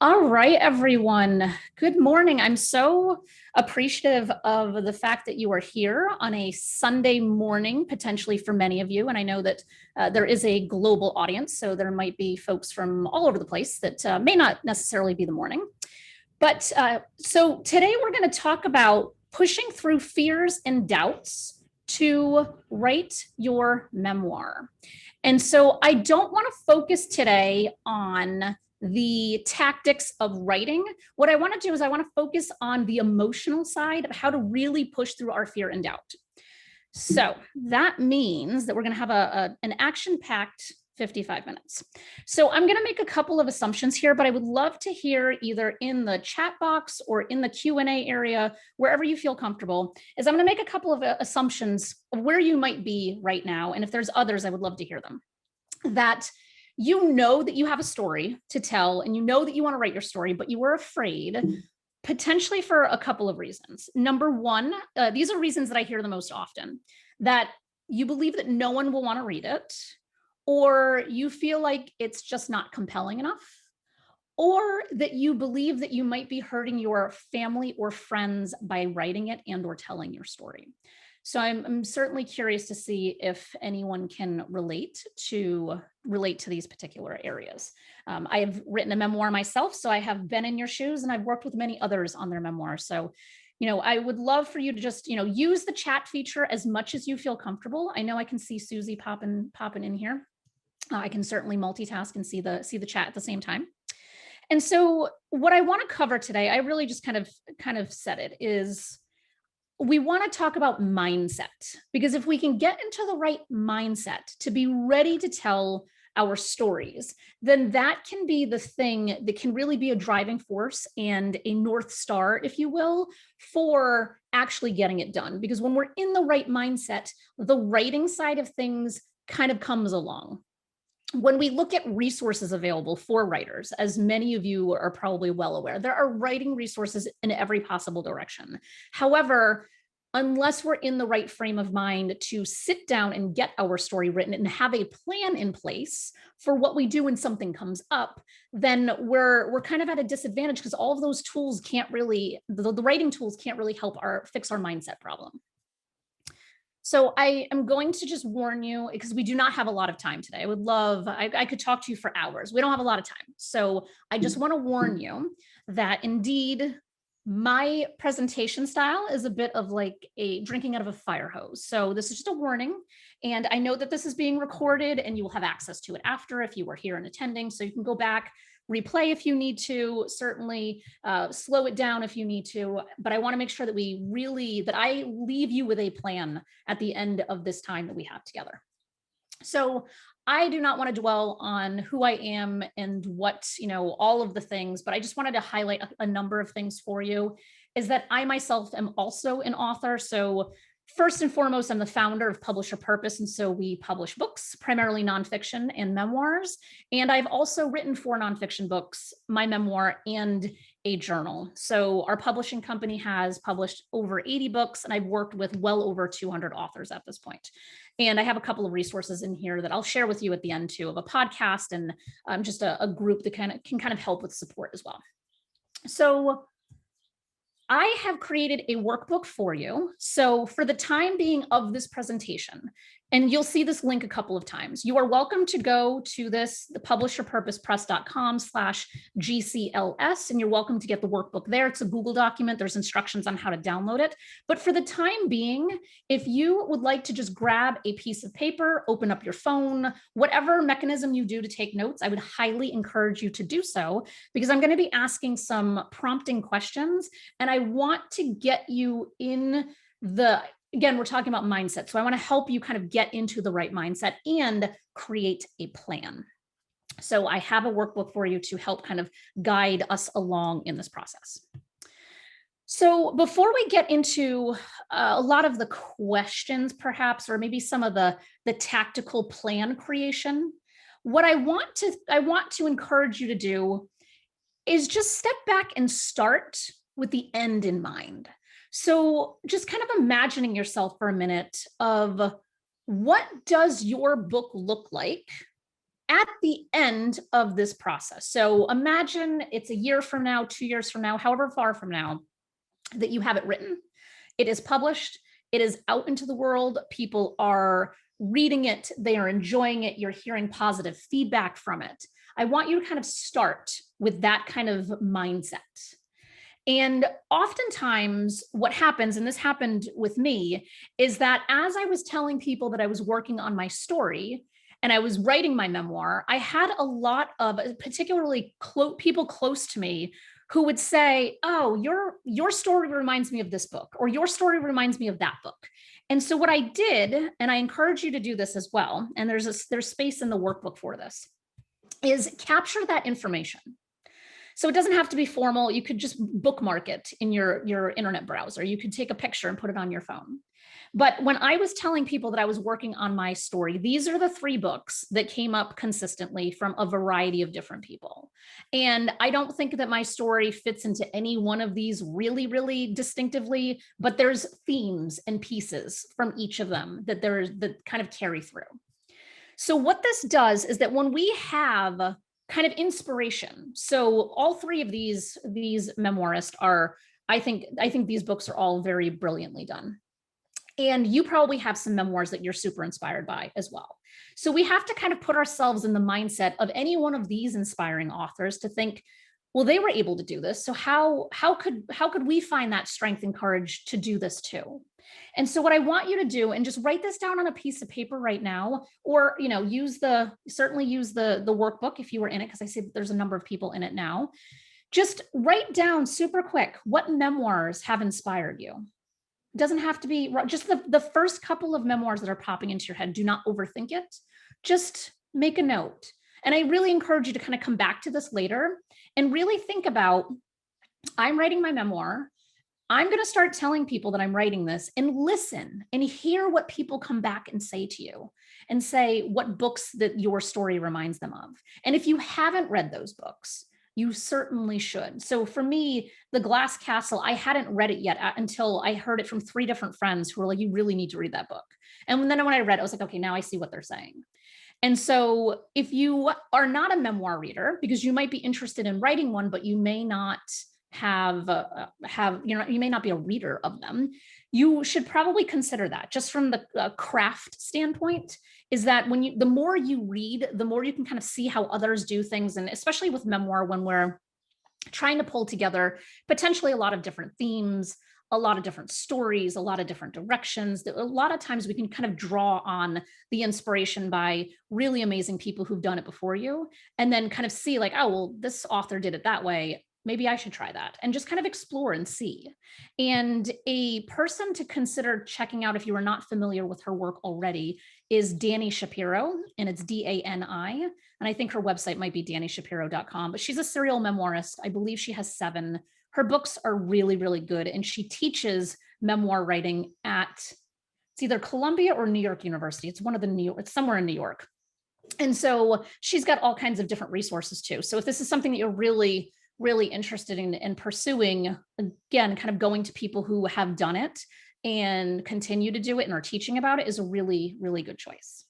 All right, everyone. Good morning. I'm so appreciative of the fact that you are here on a Sunday morning, potentially for many of you. And I know that there is a global audience, so there might be folks from all over the place that may not necessarily be the morning. But so today we're going to talk about pushing through fears and doubts to write your memoir. And so I don't want to focus today on the tactics of writing. What I want to do is I want to focus on the emotional side of how to really push through our fear and doubt. So that means that we're going to have an action-packed 55 minutes. So I'm going to make a couple of assumptions here, but I would love to hear either in the chat box or in the Q&A area, wherever you feel comfortable, is I'm going to make a couple of assumptions of where you might be right now. And if there's others, I would love to hear them. That you know that you have a story to tell and you know that you want to write your story, but you were afraid potentially for a couple of reasons. Number one, these are reasons that I hear the most often, that you believe that no one will want to read it, or you feel like it's just not compelling enough, or that you believe that you might be hurting your family or friends by writing it and or telling your story. So I'm certainly curious to see if anyone can relate to these particular areas. I have written a memoir myself, so I have been in your shoes, and I've worked with many others on their memoirs. So, I would love for you to just, use the chat feature as much as you feel comfortable. I know I can see Susie popping in here. I can certainly multitask and see the chat at the same time. And so, what I want to cover today, I really just kind of said it, is we want to talk about mindset, because if we can get into the right mindset to be ready to tell our stories, then that can be the thing that can really be a driving force and a North Star, if you will, for actually getting it done. Because when we're in the right mindset, the writing side of things kind of comes along. When we look at resources available for writers, as many of you are probably well aware, there are writing resources in every possible direction. However, unless we're in the right frame of mind to sit down and get our story written and have a plan in place for what we do when something comes up, then we're kind of at a disadvantage, because all of those tools can't really, the writing tools can't really help fix our mindset problem. So I am going to just warn you, because we do not have a lot of time today. I could talk to you for hours. We don't have a lot of time. So I just want to warn you that indeed my presentation style is a bit of like a drinking out of a fire hose. So this is just a warning. And I know that this is being recorded and you will have access to it after if you were here and attending. So you can go back, replay if you need to, certainly slow it down if you need to, but I want to make sure that I leave you with a plan at the end of this time that we have together. So I do not want to dwell on who I am and what, all of the things, but I just wanted to highlight a number of things for you, is that I myself am also an author. So first and foremost, I'm the founder of Publisher Purpose. And so we publish books, primarily nonfiction and memoirs. And I've also written 4 nonfiction books, my memoir, and a journal. So our publishing company has published over 80 books, and I've worked with well over 200 authors at this point. And I have a couple of resources in here that I'll share with you at the end too, of a podcast and just a group that can kind of help with support as well. So I have created a workbook for you. So for the time being of this presentation, and you'll see this link a couple of times, you are welcome to go to the publisherpurposepress.com/GCLS, and you're welcome to get the workbook there. It's a Google document. There's instructions on how to download it. But for the time being, if you would like to just grab a piece of paper, open up your phone, whatever mechanism you do to take notes, I would highly encourage you to do so, because I'm going to be asking some prompting questions, and I want to get you in again, we're talking about mindset. So I want to help you kind of get into the right mindset and create a plan. So I have a workbook for you to help kind of guide us along in this process. So before we get into a lot of the questions, perhaps, or maybe some of the tactical plan creation, what I want to encourage you to do is just step back and start with the end in mind. So just kind of imagining yourself for a minute of, what does your book look like at the end of this process, so imagine it's a year from now, 2 years from now, however far from now, that you have it written, it is published, it is out into the world, people are reading it, they are enjoying it, you're hearing positive feedback from it. I want you to kind of start with that kind of mindset. And oftentimes, what happens, and this happened with me, is that as I was telling people that I was working on my story and I was writing my memoir, I had a lot of particularly people close to me who would say, "Oh, your story reminds me of this book," or "Your story reminds me of that book." And so what I did, and I encourage you to do this as well, and there's space in the workbook for this, is capture that information. So it doesn't have to be formal. You could just bookmark it in your internet browser. You could take a picture and put it on your phone. But when I was telling people that I was working on my story, these are the 3 books that came up consistently from a variety of different people. And I don't think that my story fits into any one of these really, really distinctively, but there's themes and pieces from each of them that kind of carry through. So what this does is that when we have kind of inspiration, so all 3 of these memoirists are, I think these books are all very brilliantly done. And you probably have some memoirs that you're super inspired by as well. So we have to kind of put ourselves in the mindset of any one of these inspiring authors to think, well, they were able to do this, so how could we find that strength and courage to do this too? And so what I want you to do, and just write this down on a piece of paper right now, or certainly use the workbook if you were in it, because I see that there's a number of people in it now. Just write down super quick, what memoirs have inspired you? It doesn't have to be just the first couple of memoirs that are popping into your head. Do not overthink it. Just make a note. And I really encourage you to kind of come back to this later and really think about, I'm writing my memoir. I'm going to start telling people that I'm writing this, and listen and hear what people come back and say to you, and say what books that your story reminds them of. And if you haven't read those books, you certainly should. So for me, The Glass Castle, I hadn't read it yet until I heard it from 3 different friends who were like, you really need to read that book. And then when I read it, I was like, okay, now I see what they're saying. And so if you are not a memoir reader, because you might be interested in writing one, but you may not you may not be a reader of them, you should probably consider that. Just from the craft standpoint, is that the more you read, the more you can kind of see how others do things. And especially with memoir, when we're trying to pull together potentially a lot of different themes, a lot of different stories, a lot of different directions, a lot of times we can kind of draw on the inspiration by really amazing people who've done it before you, and then kind of see like, oh, well, this author did it that way, maybe I should try that, and just kind of explore and see. And a person to consider checking out if you are not familiar with her work already is Dani Shapiro, and it's Dani. And I think her website might be danishapiro.com, but she's a serial memoirist. I believe she has 7. Her books are really, really good. And she teaches memoir writing at, it's either Columbia or New York University. It's it's somewhere in New York. And so she's got all kinds of different resources too. So if this is something that you're really, really interested in pursuing, again, kind of going to people who have done it and continue to do it and are teaching about it is a really, really good choice.